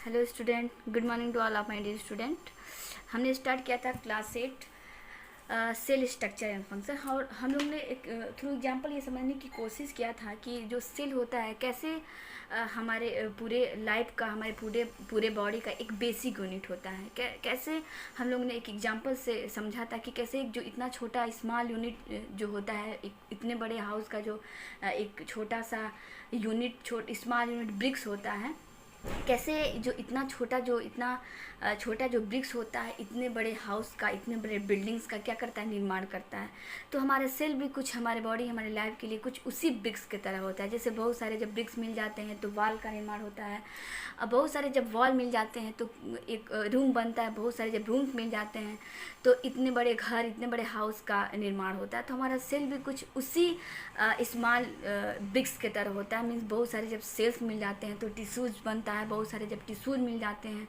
Hello student, good morning to all of my dear student. हमने start किया था class 8 cell structure and function, और हम लोग ने एक थ्रू एग्जांपल ये समझने की कोशिश किया था कि जो सेल होता है कैसे हमारे पूरे लाइफ का, हमारे पूरे पूरे बॉडी का एक बेसिक यूनिट होता है। कैसे हम लोग ने एक एग्जांपल से समझा था कि कैसे एक जो इतना छोटा स्मॉल यूनिट जो होता है, एक इतने बड़े हाउस का जो एक छोटा सा यूनिट, स्मॉल यूनिट ब्रिक्स होता है, कैसे जो इतना छोटा जो ब्रिक्स होता है इतने बड़े हाउस का, इतने बड़े बिल्डिंग्स का क्या करता है, निर्माण करता है। तो हमारे सेल भी कुछ, हमारे बॉडी, हमारे लाइफ के लिए कुछ उसी ब्रिक्स की तरह होता है। जैसे बहुत सारे जब ब्रिक्स मिल जाते हैं तो वॉल का निर्माण होता है, अब बहुत सारे जब वॉल मिल जाते हैं तो एक रूम बनता है, बहुत सारे जब रूम मिल जाते हैं तो इतने बड़े घर, इतने बड़े हाउस का निर्माण होता है। तो हमारा सेल भी कुछ उसी स्मॉल ब्रिक्स की तरह होता है। मीन्स बहुत सारे जब सेल्स मिल जाते हैं तो टिश्यूज बनता है, बहुत सारे जब टिश्यूज मिल जाते हैं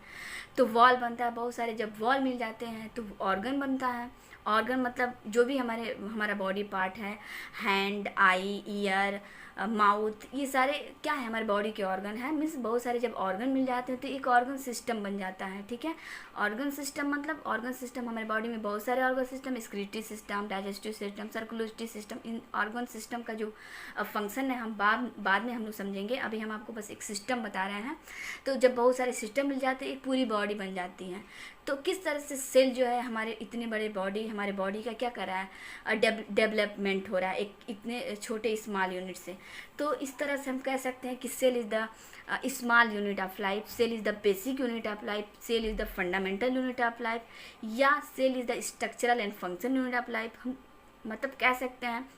तो वॉल बनता है, बहुत सारे जब वॉल मिल जाते हैं तो ऑर्गन बनता है। ऑर्गन मतलब जो भी हमारा बॉडी पार्ट है, हैंड, आई, ईयर, माउथ, ये सारे क्या है, हमारे बॉडी के ऑर्गन है। मीन्स बहुत सारे जब ऑर्गन मिल जाते हैं तो एक ऑर्गन सिस्टम बन जाता है। ठीक है, ऑर्गन सिस्टम मतलब ऑर्गन सिस्टम, हमारे बॉडी में बहुत सारे organ system, excretory system, digestive system, circulatory system. इन ऑर्गन सिस्टम का जो फंक्शन है हम बाद में हम लोग समझेंगे, अभी हम आपको बस एक सिस्टम बता रहे हैं। तो जब बहुत सारे सिस्टम मिल जाते हैं एक पूरी बॉडी बन जाती है। तो किस तरह से सेल जो है हमारे इतने बड़े बॉडी, हमारे बॉडी का क्या कर रहा है, डेवलपमेंट हो रहा है एक इतने छोटे स्मॉल यूनिट से। तो इस तरह से हम कह सकते हैं कि cell is the small unit of life, cell is the basic unit of life, cell is the fundamental unit of life, या cell is the structural and function unit of life. हम मतलब कह सकते हैं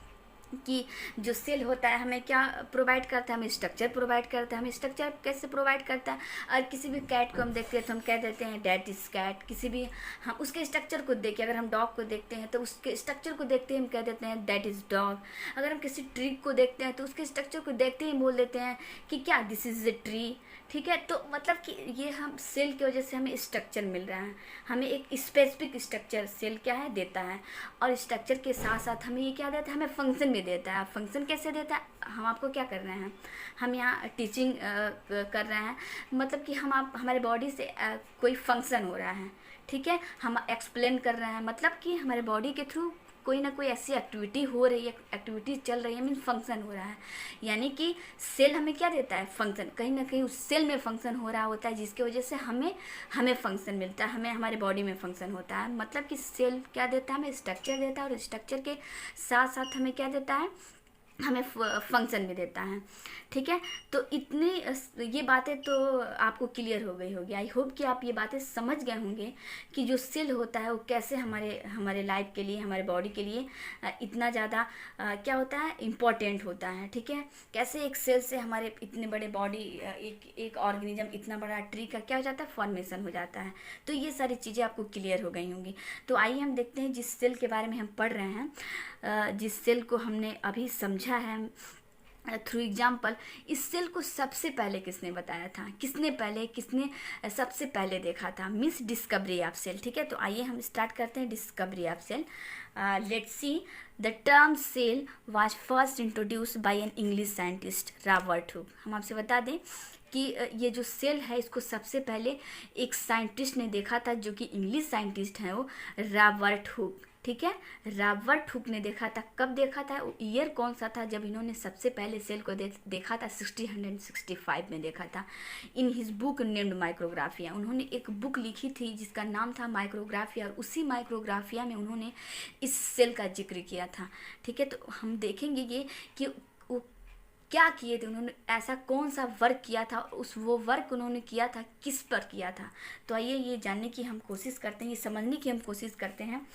कि जो सेल होता है हमें क्या प्रोवाइड करता है, हमें स्ट्रक्चर प्रोवाइड करता है। हमें स्ट्रक्चर कैसे प्रोवाइड करता है, और किसी भी कैट को हम देखते हैं तो हम कह देते हैं डैट इज़ कैट। किसी भी हम उसके स्ट्रक्चर को देख के, अगर हम डॉग को देखते हैं तो उसके स्ट्रक्चर को देखते ही हम कह देते हैं दैट इज़ डॉग। अगर हम किसी ट्री को देखते हैं तो उसके स्ट्रक्चर को देखते ही बोल देते हैं कि क्या, दिस इज़ ए ट्री। ठीक है, तो मतलब कि ये हम सेल की वजह से हमें स्ट्रक्चर मिल रहा है, हमें एक स्पेसिफिक स्ट्रक्चर सेल क्या है देता है। और स्ट्रक्चर के साथ साथ हमें ये क्या देता है, हमें फंक्शन भी देता है। फंक्शन कैसे देता है, हम आपको क्या कर रहे हैं, हम यहाँ टीचिंग कर रहे हैं, मतलब कि हमारे बॉडी से कोई फंक्शन हो रहा है। ठीक है, हम एक्सप्लेन कर रहे हैं, मतलब कि हमारे बॉडी के थ्रू कोई ना कोई ऐसी एक्टिविटी हो रही है, एक्टिविटी चल रही है, मीन फंक्शन हो रहा है। यानी कि सेल हमें क्या देता है, फंक्शन। कहीं ना कहीं उस सेल में फंक्शन हो रहा होता है जिसकी वजह से हमें फंक्शन मिलता है, हमें हमारे बॉडी में फंक्शन होता है। मतलब कि सेल क्या देता है, हमें स्ट्रक्चर देता है, और स्ट्रक्चर के साथ साथ हमें क्या देता है, हमें फंक्शन भी देता है। ठीक है, तो इतनी ये बातें तो आपको क्लियर हो गई होगी। आई होप कि आप ये बातें समझ गए होंगे कि जो सेल होता है वो कैसे हमारे लाइफ के लिए, हमारे बॉडी के लिए इतना ज़्यादा क्या होता है, इम्पॉर्टेंट होता है। ठीक है, कैसे एक सेल से हमारे इतने बड़े बॉडी, एक ऑर्गेनिज्म, इतना बड़ा ट्री का क्या हो जाता है, फॉर्मेशन हो जाता है। तो ये सारी चीज़ें आपको क्लियर हो गई होंगी। तो आइए हम देखते हैं जिस सेल के बारे में हम पढ़ रहे हैं, जिस सेल को हमने अभी समझा है थ्रू एग्जाम्पल, इस सेल को सबसे पहले किसने बताया था, किसने सबसे पहले देखा था, मीन्स डिस्कवरी ऑफ सेल। ठीक है, तो आइए हम स्टार्ट करते हैं discovery of cell. Let's see, the term cell was first introduced by an English scientist Robert Hooke. हम आपसे बता दें कि ये जो सेल है इसको सबसे पहले एक साइंटिस्ट ने देखा था, जो कि इंग्लिश साइंटिस्ट हैं, वो रॉबर्ट हुक। ठीक है, रॉबर्ट हुक ने देखा था। कब देखा था, ईयर कौन सा था जब इन्होंने सबसे पहले सेल को देखा था, 1665 में देखा था। In his book named Micrographia, उन्होंने एक बुक लिखी थी जिसका नाम था माइक्रोग्राफिया, और उसी माइक्रोग्राफिया में उन्होंने इस सेल का जिक्र किया था। ठीक है, तो हम देखेंगे ये कि वो क्या किए थे, उन्होंने ऐसा कौन सा वर्क किया था, वो वर्क उन्होंने किया था किस पर किया था। तो आइए ये जानने की हम कोशिश करते हैं, ये समझने की हम कोशिश करते हैं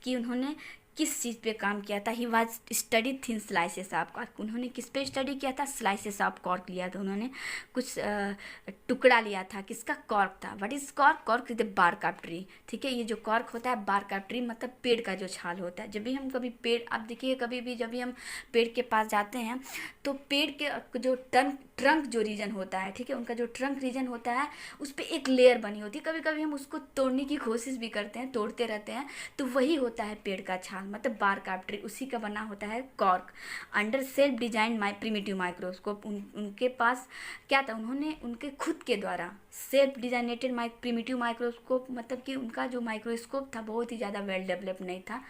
कि उन्होंने किस चीज़ पे काम किया था। He was study thin slices of cork, उन्होंने किस पे स्टडी किया था, स्लाइसेस ऑफ कॉर्क लिया था उन्होंने, कुछ टुकड़ा लिया था, किसका, कॉर्क था। What is cork, cork is the bark of tree. ठीक है, ये जो कॉर्क होता है, बार्क ऑफ ट्री मतलब पेड़ का जो छाल होता है। जब भी हम कभी पेड़, आप देखिए कभी भी जब भी हम पेड़ के पास जाते हैं तो पेड़ के जो ट्रंक जो रीजन होता है, ठीक है, उनका जो ट्रंक रीजन होता है उस पर एक लेयर बनी होती है। कभी कभी हम उसको तोड़ने की कोशिश भी करते हैं, तोड़ते रहते हैं, तो वही होता है पेड़ का छाल। मतलब बार कार्पेट्री उसी का बना होता है cork under self design primitive microscope. उनके पास क्या था, उन्होंने उनके खुद के द्वारा सेल्फ डिजाइनेटेड प्रिमिटिव माइक्रोस्कोप, मतलब कि उनका जो माइक्रोस्कोप था बहुत ही ज़्यादा वेल डेवलप नहीं था,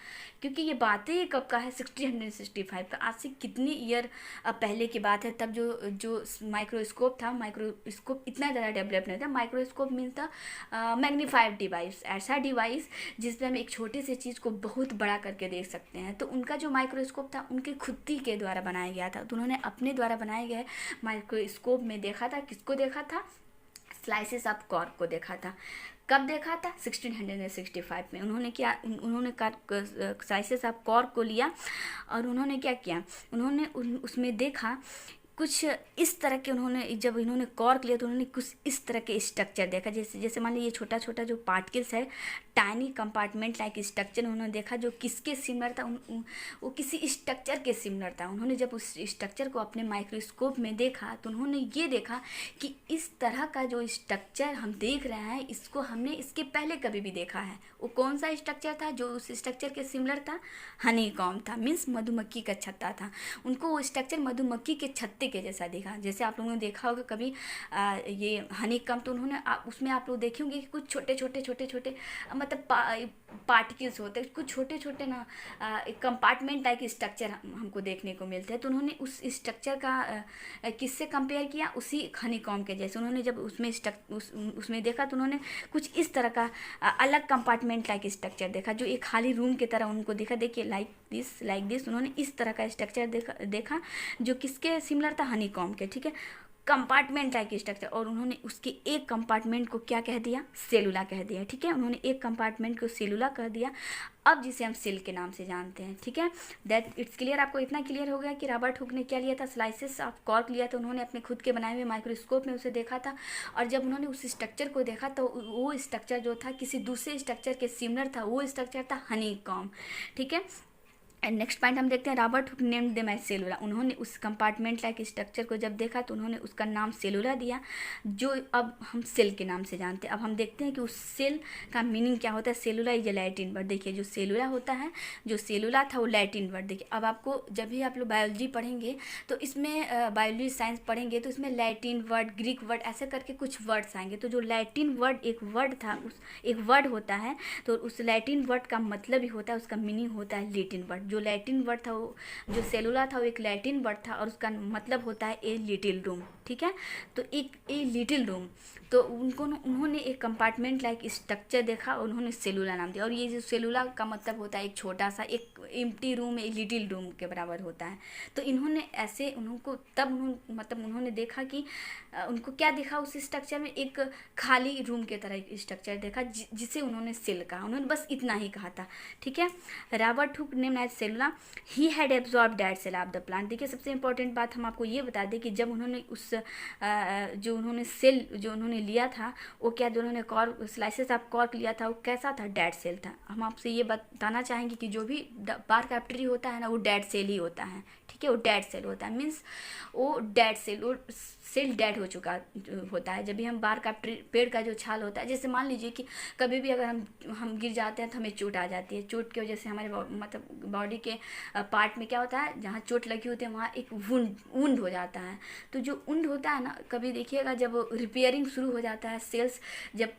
क्योंकि ये बातें ये कब का है 1665 का, आज से कितनी ईयर पहले की बात है। तब जो माइक्रोस्कोप था, माइक्रोस्कोप इतना ज़्यादा डेवलप नहीं था। माइक्रोस्कोप मीन्स था मैग्नीफाइड डिवाइस, ऐसा डिवाइस जिसमें हम एक छोटे से चीज़ को बहुत बड़ा करके देख सकते हैं। तो उनका जो माइक्रोस्कोप था उनके खुद ही के द्वारा बनाया गया था। तो उन्होंने अपने द्वारा बनाए गए माइक्रोस्कोप में देखा था, किसको देखा था, स्लाइसेस ऑफ कॉर्क को देखा था। कब देखा था, 1665 में। उन्होंने स्लाइसेस ऑफ कॉर्क को लिया और उन्होंने क्या किया, उन्होंने उसमें देखा कुछ इस तरह के, जब इन्होंने कॉर्क लिया तो उन्होंने कुछ इस तरह के स्ट्रक्चर देखा, जैसे मान लीजिए छोटा छोटा जो पार्टिकल्स है, टाइनी कंपार्टमेंट लाइक स्ट्रक्चर उन्होंने देखा जो किसके सिमिलर था, वो किसी स्ट्रक्चर के सिमिलर था। उन्होंने जब उस स्ट्रक्चर को अपने माइक्रोस्कोप में देखा तो उन्होंने ये देखा कि इस तरह का जो स्ट्रक्चर हम देख रहे हैं इसको हमने इसके पहले कभी भी देखा है। वो कौन सा स्ट्रक्चर था जो उस स्ट्रक्चर के सिमिलर था, हनीकॉम्ब था, मीन्स मधुमक्खी का छत्ता था। उनको वो स्ट्रक्चर मधुमक्खी के छत्ते के जैसा दिखा। जैसे आप लोगों ने देखा होगा कभी ये हनीकॉम्ब, तो उन्होंने उसमें आप लोग देखे होंगे कि कुछ छोटे छोटे मतलब पार्टिकल्स होते हैं, कुछ छोटे छोटे ना कंपार्टमेंट लाइक स्ट्रक्चर हमको देखने को मिलते हैं। तो उन्होंने उस स्ट्रक्चर का किससे कंपेयर किया, उसी हनीकॉम्ब के जैसे। उन्होंने जब उसमें देखा तो उन्होंने कुछ इस तरह का अलग कंपार्टमेंट लाइक स्ट्रक्चर देखा जो एक खाली रूम की तरह उनको दिखा। देखिए लाइक दिस उन्होंने इस तरह का स्ट्रक्चर देखा जो किसके सिमिलर था, हनीकॉम्ब के, ठीक है, कंपार्टमेंट लाइक स्ट्रक्चर। और उन्होंने उसके एक कंपार्टमेंट को क्या कह दिया, सेलुला कह दिया, ठीक है। उन्होंने एक कंपार्टमेंट को सेलुला कह दिया, अब जिसे हम सेल के नाम से जानते हैं, ठीक है। That it's clear. आपको इतना क्लियर हो गया कि रॉबर्ट हुक ने क्या लिया था, स्लाइसेस ऑफ कॉर्क लिया था। उन्होंने अपने खुद के बनाए हुए माइक्रोस्कोप में उसे देखा था, और जब उन्होंने उस स्ट्रक्चर को देखा तो वो स्ट्रक्चर जो था किसी दूसरे स्ट्रक्चर के सिमिलर था, वो स्ट्रक्चर था हनीकॉम्ब, ठीक है। एंड नेक्स्ट पॉइंट हम देखते हैं, Robert Hooke named them as cellula. उन्होंने उस कंपार्टमेंट लाइक स्ट्रक्चर को जब देखा तो उन्होंने उसका नाम सेलुला दिया, जो अब हम सेल के नाम से जानते हैं। अब हम देखते हैं कि उस सेल का मीनिंग क्या होता है। सेलुला इज ए लैटिन वर्ड। देखिए जो सेलुला होता है, जो सेलुला था वो लैटिन वर्ड। देखिए अब आपको जब भी आप लोग बायोलॉजी पढ़ेंगे तो इसमें बायोलॉजी साइंस पढ़ेंगे तो इसमें लैटिन वर्ड, ग्रीक वर्ड, ऐसे करके कुछ वर्ड्स आएंगे। तो जो लैटिन वर्ड एक वर्ड था, एक वर्ड होता है, तो उस लैटिन वर्ड का मतलब ही होता है, उसका मीनिंग होता है लैटिन वर्ड। जो लैटिन वर्ड था वो, जो सेलुला था वो एक लैटिन वर्ड था और उसका मतलब होता है ए लिटिल रूम, ठीक है। तो एक ए लिटिल रूम, तो उन्होंने एक कंपार्टमेंट लाइक स्ट्रक्चर देखा और उन्होंने सेलुला नाम दिया। और ये जो सेलुला का मतलब होता है एक छोटा सा, एक एम्प्टी रूम, एक लिटिल रूम के बराबर होता है। तो इन्होंने ऐसे उन्होंने देखा कि उनको क्या देखा उस स्ट्रक्चर में, एक खाली रूम के तरह एक स्ट्रक्चर देखा जिसे उन्होंने सेल कहा। उन्होंने बस इतना ही कहा था, ठीक है। Robert Hooke named as cellula, he had absorb that cell of the plant. देखिए सबसे इंपॉर्टेंट बात हम आपको ये बता दें कि जब उन्होंने उस जो उन्होंने लिया था वो क्या, जो उन्होंने कॉर्क स्लाइसेस ऑफ कॉर्क लिया था वो कैसा था, डेड सेल था। हम आपसे ये बताना चाहेंगे कि जो भी बार कैप्टरी होता है ना वो डेड सेल ही होता है, ठीक है। वो डेड सेल होता है, मीन्स वो डेड सेल, वो सेल डेड हो चुका होता है। जब भी हम बार कैप्टरी, पेड़ का जो छाल होता है, जैसे मान लीजिए कि कभी भी अगर हम गिर जाते हैं तो हमें चोट आ जाती है। चोट की वजह से हमारे मतलब बॉडी के पार्ट में क्या होता है, जहाँ चोट लगी होती है वहाँ एक वुंड हो जाता है। तो जो वुंड होता है ना, कभी देखिएगा जब रिपेयरिंग शुरू हो जाता है, सेल्स जब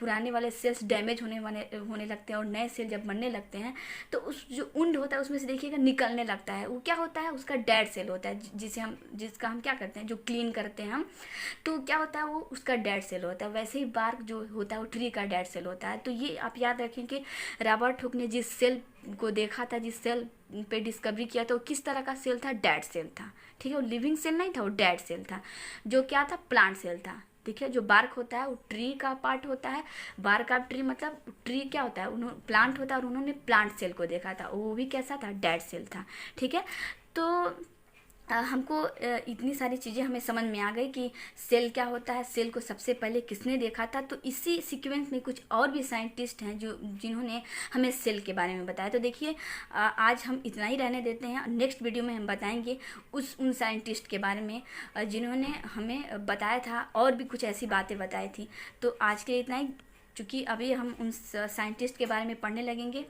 पुराने वाले सेल्स डैमेज होने लगते हैं और नए सेल जब बनने लगते हैं, तो उस जो वुंड होता है उसमें से देखिएगा निकलने लगता है। वो क्या होता है, उसका डेड सेल होता है, जिसका हम क्या करते हैं, जो क्लीन करते हैं हम, तो क्या होता है वो उसका डेड सेल होता है। वैसे ही बार्क जो होता है वो ट्री का डेड सेल होता है। तो ये आप याद रखें कि रॉबर्ट हुक ने जिस सेल को देखा था, जिस सेल पे डिस्कवरी किया था, वो किस तरह का सेल था, डेड सेल था, ठीक है। वो लिविंग सेल नहीं था, वो डेड सेल था, जो क्या था, प्लांट सेल था। देखिए जो बार्क होता है वो ट्री का पार्ट होता है। बार्क ऑफ ट्री मतलब ट्री क्या होता है, उन्होंने प्लांट होता है, और उन्होंने प्लांट सेल को देखा था, वो भी कैसा था, डेड सेल था, ठीक है। तो हमको इतनी सारी चीज़ें हमें समझ में आ गई कि सेल क्या होता है, सेल को सबसे पहले किसने देखा था। तो इसी सीक्वेंस में कुछ और भी साइंटिस्ट हैं जिन्होंने हमें सेल के बारे में बताया। तो देखिए आज हम इतना ही रहने देते हैं, नेक्स्ट वीडियो में हम बताएंगे उन साइंटिस्ट के बारे में जिन्होंने हमें बताया था और भी कुछ ऐसी बातें बताई थी। तो आज के लिए इतना ही। चूँकि अभी हम उन साइंटिस्ट के बारे में पढ़ने लगेंगे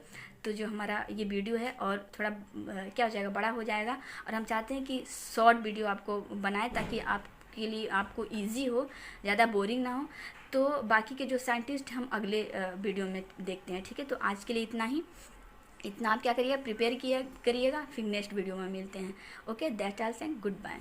तो जो हमारा ये वीडियो है और थोड़ा क्या हो जाएगा, बड़ा हो जाएगा। और हम चाहते हैं कि शॉर्ट वीडियो आपको बनाए ताकि आपके लिए आपको इजी हो, ज़्यादा बोरिंग ना हो। तो बाकी के जो साइंटिस्ट हम अगले वीडियो में देखते हैं, ठीक है। तो आज के लिए इतना ही, इतना आप क्या करिएगा, प्रिपेयर करिएगा, फिर नेक्स्ट वीडियो में मिलते हैं। Okay, that's all and good bye.